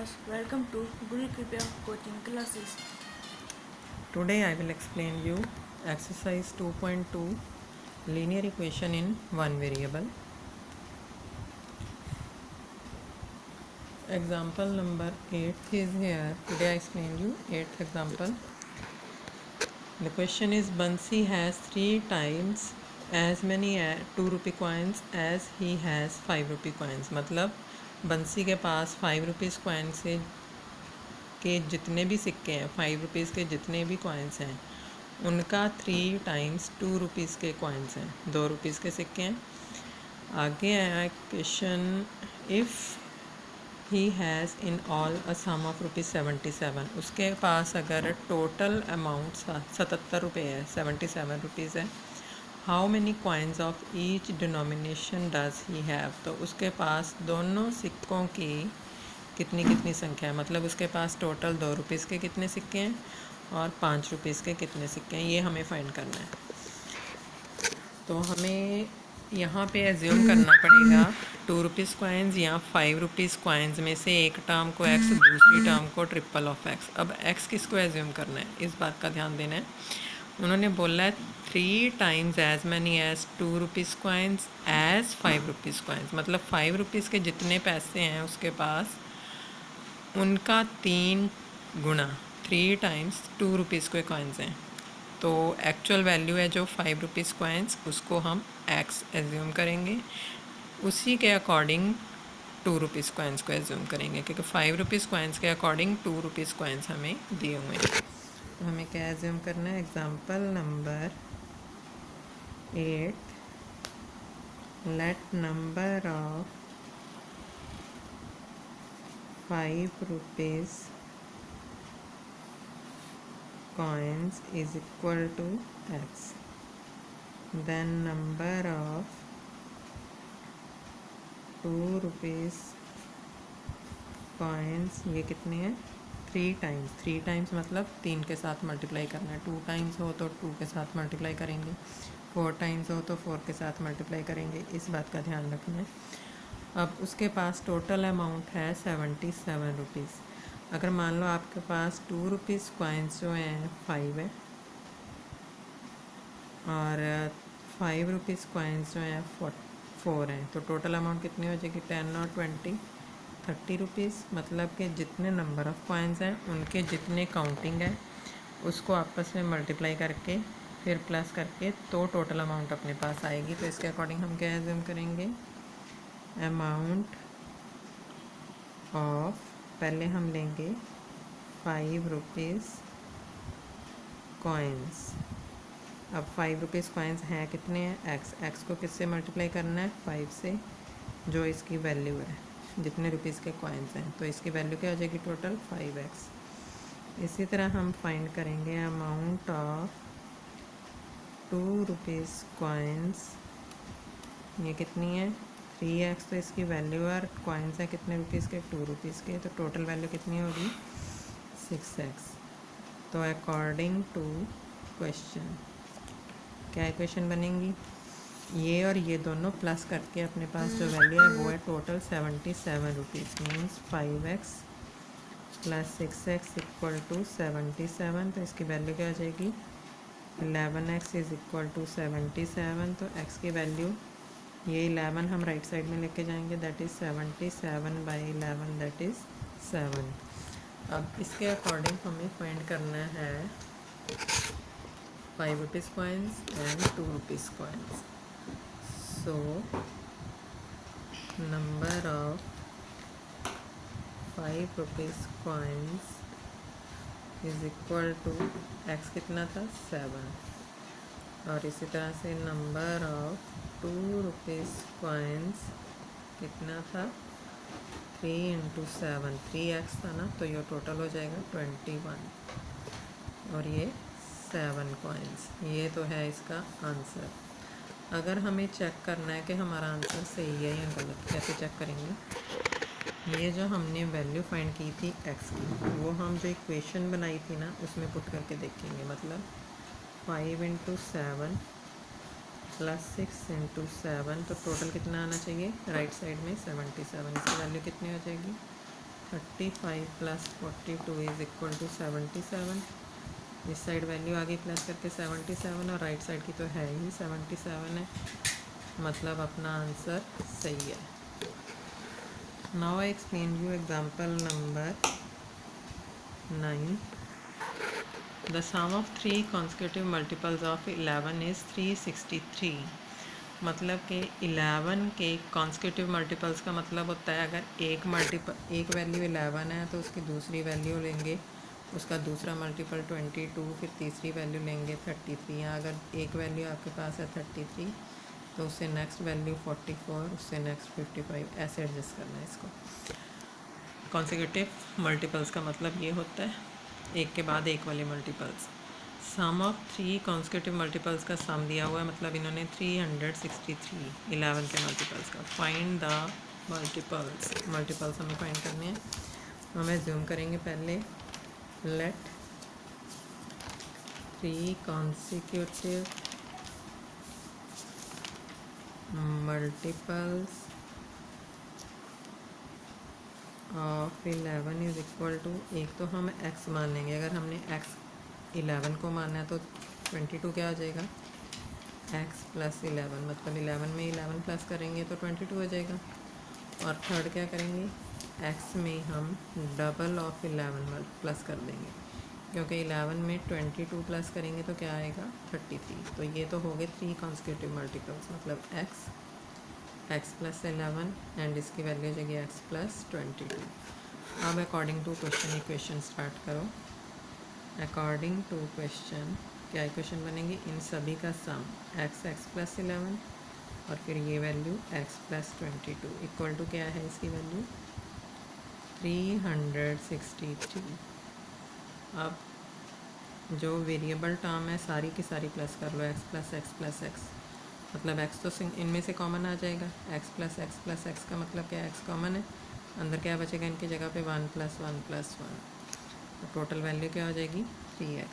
class, welcome to Guru Kripya coaching classes. Today I will explain you exercise 2.2 linear equation in one variable. Example number 8 is here. Today I explain you 8th example. The question is Bansi has 3 times as many 2 rupee coins as he has 5 rupee coins. मतलब बंसी के पास 5 rupees coin से के जितने भी सिक्के हैं, 5 rupees के जितने भी कॉइन्स हैं, उनका 3 टाइम्स 2 रुपीज़ के कॉइन्स हैं, 2 रुपीज़ के सिक्के हैं। आगे आया question, if he has in all a sum of ₹77, उसके पास अगर टोटल अमाउंट 77 रुपये है, 77 रुपीज़ है। How many coins of each denomination does he have, तो उसके पास दोनों सिक्कों की कितनी संख्या है, मतलब उसके पास टोटल 2 रुपीज़ के कितने सिक्के हैं और 5 रुपीज़ के कितने सिक्के हैं, ये हमें फाइंड करना है। तो हमें यहाँ पे एज्यूम करना पड़ेगा 2 रुपीज़ कॉइन्स या 5 रुपीज़ कॉइन्स में से एक टर्म को एक्स, दूसरी टर्म को ट्रिपल ऑफ एक्स। अब एक्स किसको एज्यूम करना है, इस बात का ध्यान देना है। उन्होंने बोला है 3 times as many as 2 rupees coins as 5 rupees coins, मतलब 5 रुपीज़ के जितने पैसे हैं उसके पास, उनका 3 गुना, 3 टाइम्स 2 रुपीज़ के कॉइन्स हैं। तो एक्चुअल वैल्यू है जो 5 रुपीज़ कॉइन्स, उसको हम एक्स एज्यूम करेंगे, उसी के अकॉर्डिंग 2 रुपीज़ कॉइन्स को एज्यूम करेंगे, क्योंकि 5 रुपीज़ कॉइन्स के अकॉर्डिंग 2 रुपीज़ कॉइन्स हमें दिए हुए हैं। तो हमें क्या एज्यूम करना है, example number 8, let number of 5 rupees coins is equal to x, then number of 2 rupees coins, ये कितने हैं, 3 टाइम्स मतलब 3 के साथ मल्टीप्लाई करना है। 2 टाइम्स हो तो 2 के साथ मल्टीप्लाई करेंगे, 4 टाइम्स हो तो 4 के साथ मल्टीप्लाई करेंगे, इस बात का ध्यान रखना है। अब उसके पास टोटल अमाउंट है 77 रुपीज़। अगर मान लो आपके पास 2 रुपीज़ कॉइन्स जो हैं 5 है और 5 रुपीज़ कॉइन्स जो हैं 4 हैं, तो टोटल अमाउंट कितनी हो जाएगी, 10 और 20 30 रुपीज़। मतलब कि जितने नंबर ऑफ़ कॉइन्स हैं उनके जितने काउंटिंग है उसको आपस में मल्टीप्लाई करके फिर प्लस करके तो टोटल अमाउंट अपने पास आएगी। तो इसके अकॉर्डिंग हम क्या एज्यूम करेंगे, अमाउंट ऑफ, पहले हम लेंगे 5 रुपीज़ कॉइन्स। अब 5 रुपीज़ कॉइन्स हैं कितने हैं, एक्स को किससे मल्टीप्लाई करना है, 5 से, जो इसकी वैल्यू है, जितने रुपीज़ के कॉइन्स हैं, तो इसकी वैल्यू क्या हो जाएगी, टोटल 5x। इसी तरह हम फाइंड करेंगे अमाउंट ऑफ 2 रुपीज़ कॉइन्स, ये कितनी है, 3x, तो इसकी वैल्यू और कॉइन्स है कितने रुपीज़ के, 2 रुपीज़ के, तो टोटल वैल्यू कितनी होगी, 6x। तो अकॉर्डिंग टू क्वेश्चन क्या इक्वेशन बनेंगी, ये और ये दोनों प्लस करके अपने पास जो वैल्यू है वो है total 77 rupees, means 5x plus 6x equal to 77। तो इसकी वैल्यू क्या हो जाएगी, 11x इज़ इक्वल टू 77। तो x की वैल्यू, ये 11 हम राइट साइड में लेके जाएंगे, दैट इज़ 77/11, दैट इज़ 7। अब इसके अकॉर्डिंग हमें फाइंड करना है 5 rupees coins and 2 rupees coins. So number of 5 rupees coins is equal to X कितना था, 7, और इसी तरह से नंबर ऑफ 2 रुपीज़ कॉइन्स कितना था, 3 × 7, 3x था ना, तो ये टोटल हो जाएगा 21, और ये 7 कॉइन्स। ये तो है इसका आंसर। अगर हमें चेक करना है कि हमारा आंसर सही है या गलत, कैसे चेक करेंगे, ये जो हमने वैल्यू फाइंड की थी x की, वो हम जो इक्वेशन बनाई थी ना उसमें पुट करके देखेंगे। मतलब 5 × 7 प्लस 6 × 7, तो टोटल कितना आना चाहिए, राइट साइड में 77, इसकी वैल्यू कितनी हो जाएगी, 35 प्लस 42 इज़ इक्वल टू 77। इस साइड वैल्यू आगे प्लस करके 77 और राइट साइड की तो है ही 77 है, मतलब अपना आंसर सही है। Now I explain you example number 9। The sum of 3 consecutive multiples of 11 is 363। मतलब कि 11 के कॉन्स्टिट्यूटिव मल्टीपल्स का मतलब होता है अगर एक वैल्यू 11 है तो उसकी दूसरी वैल्यू लेंगे, उसका दूसरा मल्टीपल 22, फिर तीसरी वैल्यू लेंगे 33। या अगर एक वैल्यू आपके पास है 33 तो उससे नेक्स्ट वैल्यू 44, उससे नेक्स्ट 55, ऐसे एडजस्ट करना है इसको। कॉन्सिक्यूटिव मल्टीपल्स का मतलब ये होता है एक के बाद एक वाले multiples. Sum of 3 consecutive multiples का सम दिया हुआ है, मतलब इन्होंने 363 11 के मल्टीपल्स का। फाइंड द मल्टीपल्स हमें फाइंड करने हैं। हमें जूम करेंगे पहले। Let 3 consecutive multiples of 11 is equal to, एक तो हम x मान लेंगे। अगर हमने x 11 को मानना है तो 22 क्या हो जाएगा, x प्लस 11, मतलब 11 में 11 प्लस करेंगे तो 22 हो जाएगा। और थर्ड क्या करेंगे, x में हम डबल ऑफ 11 प्लस कर देंगे, क्योंकि 11 में 22 प्लस करेंगे तो क्या आएगा 33। तो ये तो हो गए 3 कॉन्सिक्यूटिव मल्टीपल्स, मतलब x प्लस 11 एंड इसकी वैल्यू हो जाएगी x प्लस 22। अब according to question equation start करो। अकॉर्डिंग टू क्वेश्चन क्या इक्वेशन बनेगी, इन सभी का सम x प्लस 11 और फिर ये value x plus 22 equal to क्या है इसकी वैल्यू 363। अब जो वेरिएबल टर्म है सारी की सारी प्लस कर लो, x प्लस x, मतलब x तो इनमें से कॉमन आ जाएगा। x प्लस x का मतलब क्या है, x कॉमन है, अंदर क्या बचेगा इनकी जगह पे 1 प्लस 1 प्लस 1, तो टोटल वैल्यू क्या हो जाएगी 3x।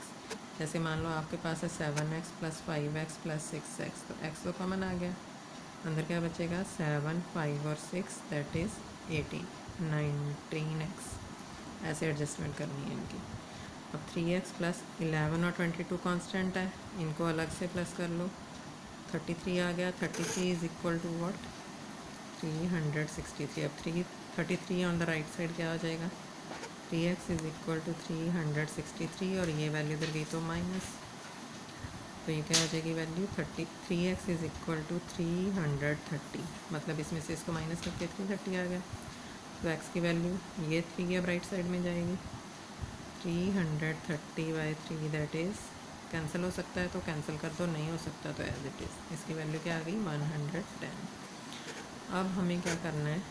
जैसे मान लो आपके पास है 7x plus 5x plus 6x, तो x तो कॉमन आ गया, अंदर क्या बचेगा 7, 5 और 6 दैट इज़ 19x। ऐसे एडजस्टमेंट करनी है इनकी। अब 3x प्लस 11 और 22 कांस्टेंट है, इनको अलग से प्लस कर लो, 33 आ गया। 33 इज़ इक्वल टू व्हाट 363। अब 33 ऑन द राइट साइड क्या हो जाएगा 3x इज़ इक्वल टू 363 और ये वैल्यू इधर गई तो माइनस, तो ये क्या हो जाएगी value 3x is equal to 330, मतलब इसमें से इसको माइनस करके 330 आ गया। तो x की वैल्यू ये 3 अब राइट साइड में जाएगी, 330/3 दैट इज़, कैंसिल हो सकता है तो कैंसिल कर दो, नहीं हो सकता तो एज इट इज़। इसकी वैल्यू क्या आ गई 110। अब हमें क्या करना है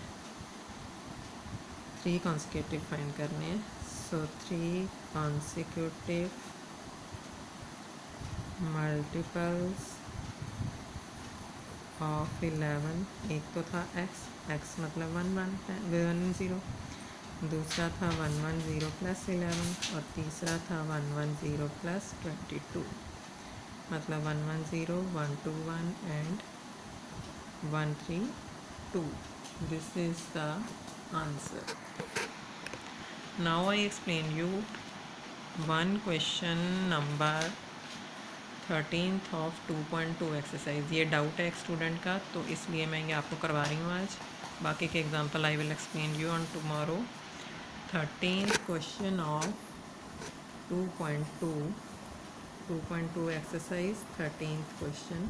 3 कॉन्सिक्यूटिव फाइंड करने हैं। सो 3 कॉन्सिक्यूटिव मल्टीपल्स ऑफ 11, एक तो था x मतलब 110, दूसरा था 110 प्लस 11 और तीसरा था 110 प्लस 22, मतलब 110, 121 and 132। This is the answer. Now I explain you one question number 13th of 2.2 exercise. ये डाउट है एक स्टूडेंट का, तो इसलिए मैं ये आपको करवा रही हूँ आज। बाकी के example I will explain you on tomorrow. 13th question of 2.2 exercise. 13th question,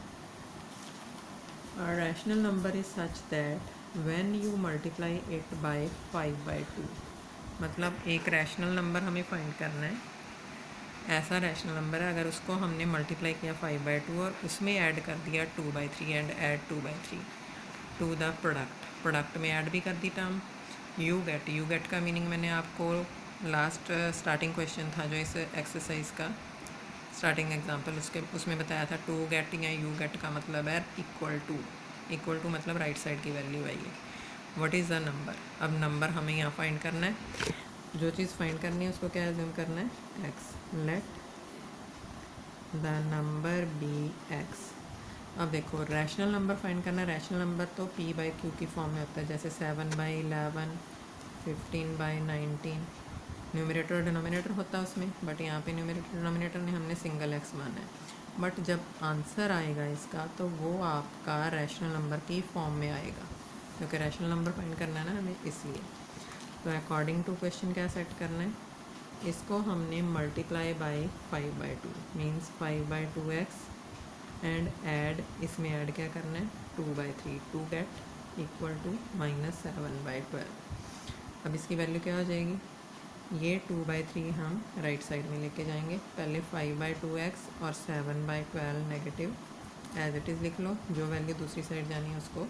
a rational number is such that when you multiply it by 5/2, मतलब एक रैशनल नंबर हमें फाइंड करना है। ऐसा रैशनल नंबर है अगर उसको हमने मल्टीप्लाई किया 5/2 और उसमें ऐड कर दिया 2/3 and add 2/3 to the product में ऐड भी कर दी टर्म यू गेट का मीनिंग मैंने आपको लास्ट स्टार्टिंग क्वेश्चन था जो इस एक्सरसाइज का स्टार्टिंग एग्जांपल उसमें बताया था। टू गेट या यू गेट का मतलब है इक्वल टू मतलब राइट साइड की वैल्यू है ये। व्हाट इज़ द नंबर, अब नंबर हमें यहाँ फाइंड करना है। जो चीज़ फाइंड करनी है उसको क्या एज्यूम करना है x। Let the number be x। अब देखो रैशनल नंबर फाइंड करना है। रैशनल नंबर तो p/q की फॉर्म में होता है, जैसे 7/11, 15/19 न्यूमरेटर और डिनोमिनेटर होता है उसमें, बट यहाँ पे न्यूमरेटर डिनोमिनेटर ने हमने सिंगल एक्स माना है। बट जब आंसर आएगा इसका तो वो आपका रैशनल नंबर की फॉर्म में आएगा, क्योंकि रैशनल नंबर फाइंड करना है ना हमें, इसलिए। तो अकॉर्डिंग टू क्वेश्चन क्या सेट करना है, इसको हमने multiply by 5/2 means 5/2x and add, इसमें ऐड क्या करना है 2/3 टू गेट इक्वल टू -7/12। अब इसकी वैल्यू क्या हो जाएगी, ये 2/3 हम राइट साइड में लेके जाएंगे। पहले 5/2x और 7/12 नेगेटिव एज इट इज़ लिख लो, जो वैल्यू दूसरी साइड जानी है उसको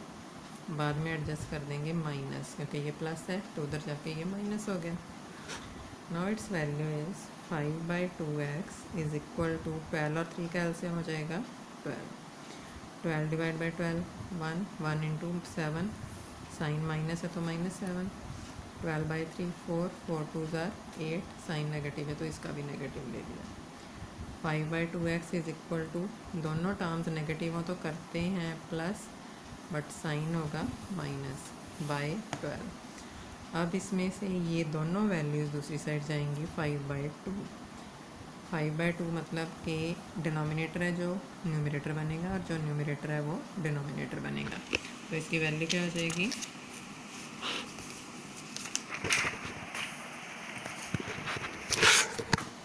बाद में एडजस्ट कर देंगे माइनस, क्योंकि ये प्लस है तो उधर जाके ये माइनस हो गया। Now its value is 5/2x is equal to 12 और 3 का एलसीएम हो जाएगा 12। 12 divide by 12 1 into 7, sign minus है तो -7, 12/3 4 4 2 ज़ार 8, साइन नेगेटिव है तो इसका भी नेगेटिव ले लिया। 5/2x इज इक्वल टू, दोनों टर्म्स नेगेटिव हो तो करते हैं प्लस, बट साइन होगा -/12। अब इसमें से ये दोनों वैल्यूज़ दूसरी साइड जाएंगी 5/2। 5/2 मतलब कि डिनोमिनेटर है जो न्यूमरेटर बनेगा और जो न्यूमरेटर है वो डिनोमिनेटर बनेगा। तो इसकी वैल्यू क्या हो जाएगी,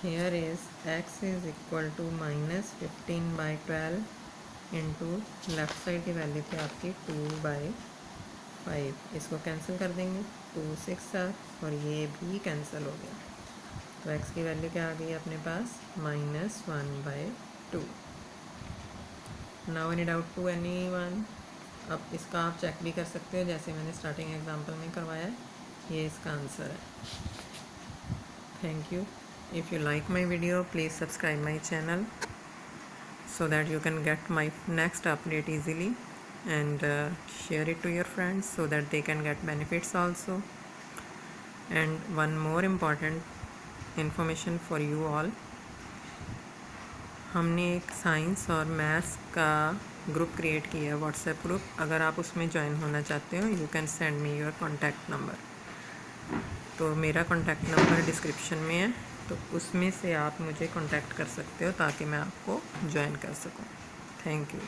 here is x is equal to -15/12 into left side की वैल्यू थी आपकी 2/5, इसको कैंसिल कर देंगे 2 6 और ये भी कैंसिल हो गया। तो x की वैल्यू क्या आ गई अपने पास -1/2। Now any doubt to anyone. अब इसका आप चेक भी कर सकते हो, जैसे मैंने स्टार्टिंग एग्जांपल में करवाया है, ये इसका आंसर है। Thank you. If you like my video please subscribe my channel so that you can get my next update easily, and share it to your friends so that they can get benefits also. And one more important information for you all, हमने एक science और maths का group create किया है, WhatsApp group. अगर आप उसमें join होना चाहते हो you can send me your contact number. तो मेरा कॉन्टैक्ट नंबर डिस्क्रिप्शन में है, तो उसमें से आप मुझे कांटेक्ट कर सकते हो ताकि मैं आपको ज्वाइन कर सकूं। Thank you.